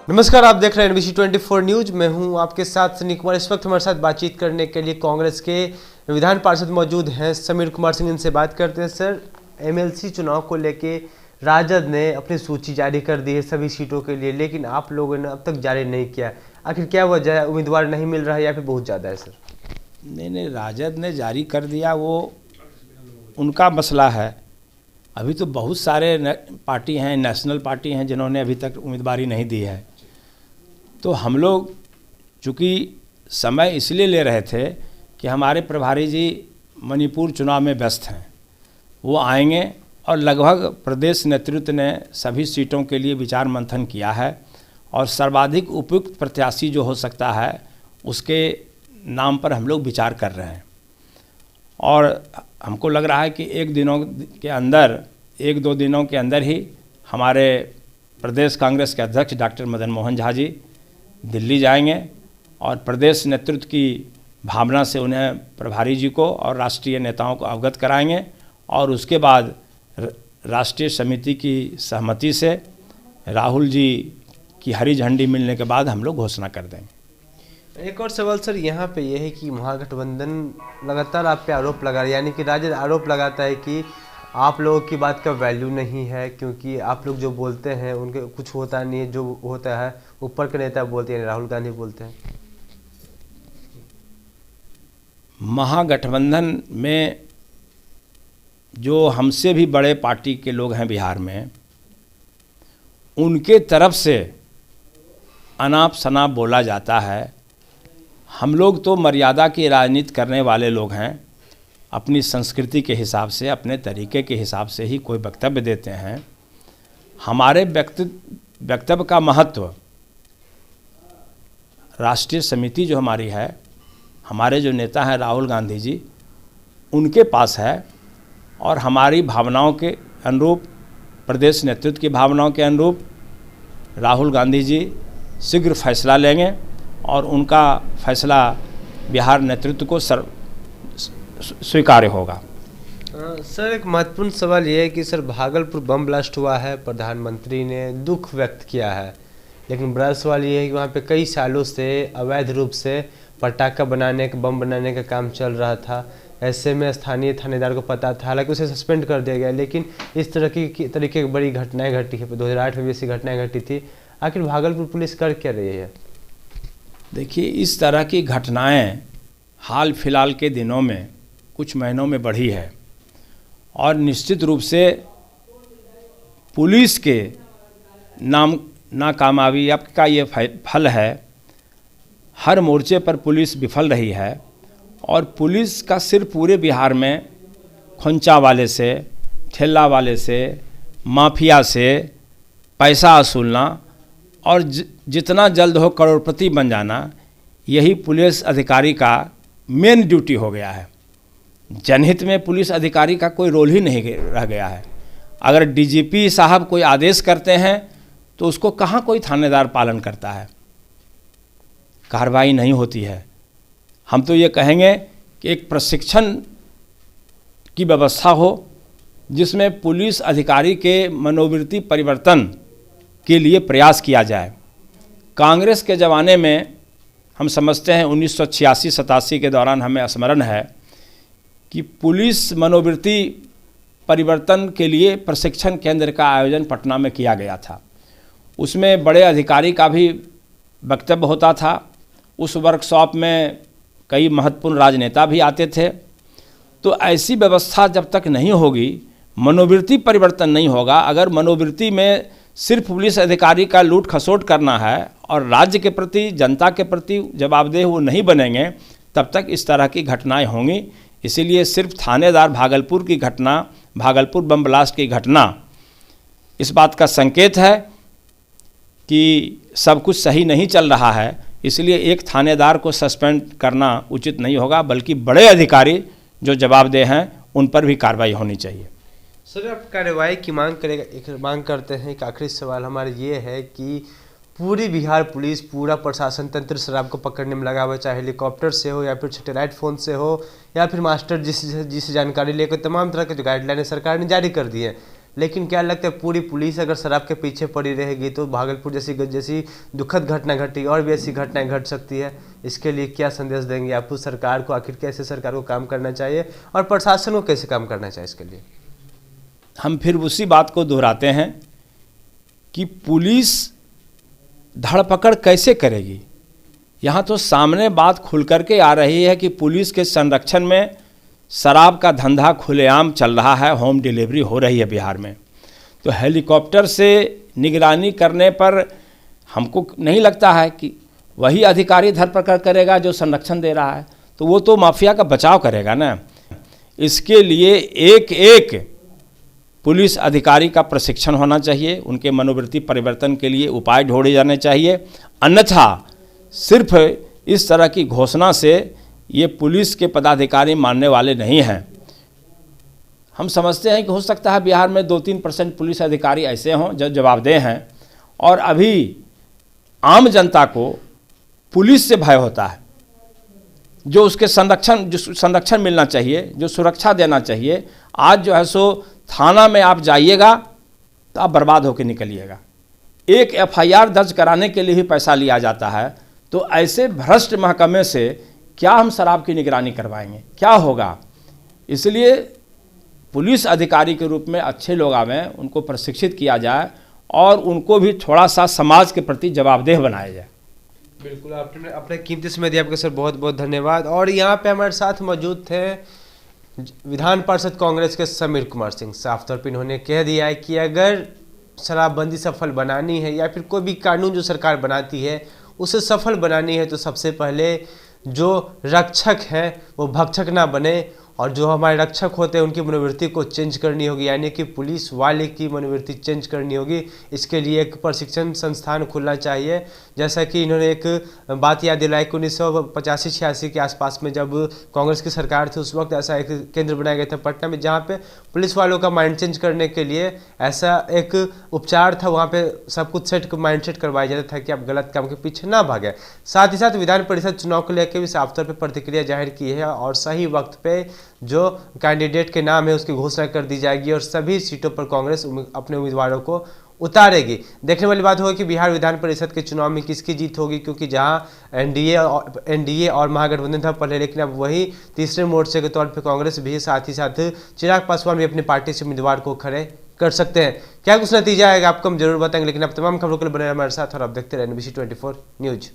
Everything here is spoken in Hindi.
नमस्कार, आप देख रहे हैं NBC 24 न्यूज। मैं हूं आपके साथ सनी कुमार। इस वक्त हमारे साथ बातचीत करने के लिए कांग्रेस के विधान पार्षद मौजूद हैं समीर कुमार सिंह। इनसे बात करते हैं। सर, MLC चुनाव को लेके राजद ने अपनी सूची जारी कर दी है सभी सीटों के लिए, लेकिन आप लोगों ने अब तक जारी नहीं किया। आखिर क्या वजह है? उम्मीदवार नहीं मिल रहा है या फिर बहुत ज़्यादा है? सर नहीं, राजद ने जारी कर दिया, वो उनका मसला है। अभी तो बहुत सारे पार्टी हैं, नेशनल पार्टी हैं जिन्होंने अभी तक उम्मीदवारी नहीं दी है। तो हम लोग चूँकि समय इसलिए ले रहे थे कि हमारे प्रभारी जी मणिपुर चुनाव में व्यस्त हैं, वो आएंगे और लगभग प्रदेश नेतृत्व ने सभी सीटों के लिए विचार मंथन किया है और सर्वाधिक उपयुक्त प्रत्याशी जो हो सकता है उसके नाम पर हम लोग विचार कर रहे हैं। और हमको लग रहा है कि एक दो दिनों के अंदर ही हमारे प्रदेश कांग्रेस के अध्यक्ष डॉक्टर मदन मोहन झा जी दिल्ली जाएंगे और प्रदेश नेतृत्व की भावना से उन्हें प्रभारी जी को और राष्ट्रीय नेताओं को अवगत कराएंगे और उसके बाद राष्ट्रीय समिति की सहमति से राहुल जी की हरी झंडी मिलने के बाद हम लोग घोषणा कर देंगे। एक और सवाल सर यहाँ पे यह है कि महागठबंधन लगातार आप पे आरोप लगा रहा है, यानी कि राजद आरोप लगाता है कि आप लोगों की बात का वैल्यू नहीं है, क्योंकि आप लोग जो बोलते हैं उनके कुछ होता नहीं है। जो होता है ऊपर के नेता बोलते हैं, राहुल गांधी बोलते हैं। महागठबंधन में जो हमसे भी बड़े पार्टी के लोग हैं बिहार में, उनके तरफ से अनाप शनाप बोला जाता है। हम लोग तो मर्यादा की राजनीति करने वाले लोग हैं, अपनी संस्कृति के हिसाब से, अपने तरीके के हिसाब से ही कोई वक्तव्य देते हैं। हमारे वक्तव्य का महत्व राष्ट्रीय समिति जो हमारी है, हमारे जो नेता हैं राहुल गांधी जी, उनके पास है और हमारी भावनाओं के अनुरूप, प्रदेश नेतृत्व की भावनाओं के अनुरूप राहुल गांधी जी शीघ्र फैसला लेंगे और उनका फैसला बिहार नेतृत्व को स्वीकार्य होगा। सर, एक महत्वपूर्ण सवाल ये है कि सर भागलपुर बम ब्लास्ट हुआ है, प्रधानमंत्री ने दुख व्यक्त किया है, लेकिन बड़ा सवाल ये है कि वहाँ पे कई सालों से अवैध रूप से पटाखा बनाने का, बम बनाने का काम चल रहा था। ऐसे में स्थानीय थानेदार को पता था, हालांकि उसे सस्पेंड कर दिया गया, लेकिन इस तरह की तरीके की बड़ी घटनाएं घटी है। 2008 में भी ऐसी घटनाएं घटी थी। आखिर भागलपुर पुलिस कर क्या रही है? देखिए, इस तरह की घटनाएं हाल फिलहाल के दिनों में, कुछ महीनों में बढ़ी है और निश्चित रूप से पुलिस के नाकामयाबी का ये फल है। हर मोर्चे पर पुलिस विफल रही है और पुलिस का सिर्फ पूरे बिहार में खोंचा वाले से, ठेला वाले से, माफिया से पैसा वसूलना और जितना जल्द हो करोड़पति बन जाना, यही पुलिस अधिकारी का मेन ड्यूटी हो गया है। जनहित में पुलिस अधिकारी का कोई रोल ही नहीं रह गया है। अगर DGP साहब कोई आदेश करते हैं तो उसको कहाँ कोई थानेदार पालन करता है, कार्रवाई नहीं होती है। हम तो ये कहेंगे कि एक प्रशिक्षण की व्यवस्था हो जिसमें पुलिस अधिकारी के मनोवृत्ति परिवर्तन के लिए प्रयास किया जाए। कांग्रेस के ज़माने में हम समझते हैं 1986-87 के दौरान हमें स्मरण है कि पुलिस मनोवृत्ति परिवर्तन के लिए प्रशिक्षण केंद्र का आयोजन पटना में किया गया था। उसमें बड़े अधिकारी का भी वक्तव्य होता था। उस वर्कशॉप में कई महत्वपूर्ण राजनेता भी आते थे। तो ऐसी व्यवस्था जब तक नहीं होगी, मनोवृत्ति परिवर्तन नहीं होगा, अगर मनोवृत्ति में सिर्फ पुलिस अधिकारी का लूट खसोट करना है और राज्य के प्रति, जनता के प्रति जवाबदेह वो नहीं बनेंगे, तब तक इस तरह की घटनाएं होंगी। इसीलिए सिर्फ थानेदार भागलपुर की घटना, भागलपुर बम ब्लास्ट की घटना इस बात का संकेत है कि सब कुछ सही नहीं चल रहा है। इसलिए एक थानेदार को सस्पेंड करना उचित नहीं होगा, बल्कि बड़े अधिकारी जो जवाबदेह हैं उन पर भी कार्रवाई होनी चाहिए। सर, आप कार्रवाई की मांग करते हैं। एक आखिरी सवाल हमारा ये है कि पूरी बिहार पुलिस, पूरा प्रशासन तंत्र शराब को पकड़ने में लगा हुआ है, चाहे हेलीकॉप्टर से हो या फिर सैटेलाइट फ़ोन से हो या फिर मास्टर जिस जानकारी लेकर, तमाम तरह के जो गाइडलाइन सरकार ने जारी कर दी है, लेकिन क्या लगता है पूरी पुलिस अगर शराब के पीछे पड़ी रहेगी तो भागलपुर जैसी दुखद घटना घटी और भी ऐसी घटनाएं घट सकती है। इसके लिए क्या संदेश देंगे आप उस सरकार को, आखिर कैसे सरकार को काम करना चाहिए और प्रशासन को कैसे काम करना चाहिए इसके लिए? हम फिर उसी बात को दोहराते हैं कि पुलिस धड़पकड़ कैसे करेगी। यहाँ तो सामने बात खुल करके आ रही है कि पुलिस के संरक्षण में शराब का धंधा खुलेआम चल रहा है, होम डिलीवरी हो रही है बिहार में। तो हेलीकॉप्टर से निगरानी करने पर हमको नहीं लगता है कि वही अधिकारी धरपकड़ करेगा जो संरक्षण दे रहा है, तो वो तो माफिया का बचाव करेगा ना। इसके लिए एक एक पुलिस अधिकारी का प्रशिक्षण होना चाहिए, उनके मनोवृत्ति परिवर्तन के लिए उपाय ढूंढे जाने चाहिए। अन्यथा सिर्फ इस तरह की घोषणा से ये पुलिस के पदाधिकारी मानने वाले नहीं हैं। हम समझते हैं कि हो सकता है बिहार में 2-3% पुलिस अधिकारी ऐसे हों जो जवाबदेह हैं, और अभी आम जनता को पुलिस से भय होता है, जो उसके संरक्षण मिलना चाहिए, जो सुरक्षा देना चाहिए। आज जो है सो थाना में आप जाइएगा तो आप बर्बाद होकर निकलिएगा। एक FIR दर्ज कराने के लिए ही पैसा लिया जाता है। तो ऐसे भ्रष्ट महकमे से क्या हम शराब की निगरानी करवाएंगे, क्या होगा? इसलिए पुलिस अधिकारी के रूप में अच्छे लोग आवें, उनको प्रशिक्षित किया जाए और उनको भी थोड़ा सा समाज के प्रति जवाबदेह बनाया जाए। बिल्कुल, आपने अपने कीमती समय दिया, आपका सर बहुत बहुत धन्यवाद। और यहाँ पे हमारे साथ मौजूद थे विधान पार्षद कांग्रेस के समीर कुमार सिंह। साफ तौर पर इन्होंने कह दिया है कि अगर शराबबंदी सफल बनानी है या फिर कोई भी कानून जो सरकार बनाती है उसे सफल बनानी है तो सबसे पहले जो रक्षक है वो भक्षक ना बने, और जो हमारे रक्षक होते हैं उनकी मनोवृत्ति को चेंज करनी होगी, यानी कि पुलिस वाले की मनोवृत्ति चेंज करनी होगी। इसके लिए एक प्रशिक्षण संस्थान खुलना चाहिए। जैसा कि इन्होंने एक बात याद दिलाई कि 1985-86 के आसपास में जब कांग्रेस की सरकार थी उस वक्त ऐसा एक केंद्र बनाया गया था पटना में, जहाँ पे पुलिस वालों का माइंड चेंज करने के लिए ऐसा एक उपचार था। वहाँ पे सब कुछ माइंड सेट करवाया जाता था कि आप गलत काम के पीछे ना भागें। साथ ही साथ विधान परिषद चुनाव को लेकर भी साफ तौर पर प्रतिक्रिया जाहिर की है और सही वक्त पे जो कैंडिडेट के नाम है उसकी घोषणा कर दी जाएगी और सभी सीटों पर कांग्रेस अपने उम्मीदवारों को उतारेगी। देखने वाली बात होगी कि बिहार विधान परिषद के चुनाव में किसकी जीत होगी, क्योंकि जहां एनडीए और महागठबंधन था पहले, लेकिन अब वही तीसरे मोर्चे के तौर पर कांग्रेस भी, साथ ही साथ चिराग पासवान भी अपनी पार्टी से उम्मीदवार को खड़े कर सकते हैं। क्या कुछ नतीजा आएगा आपको हम जरूर बताएंगे, लेकिन अब तमाम खबरों के लिए बने रहे हमारे साथ और आप देखते रहे NBC 24 न्यूज।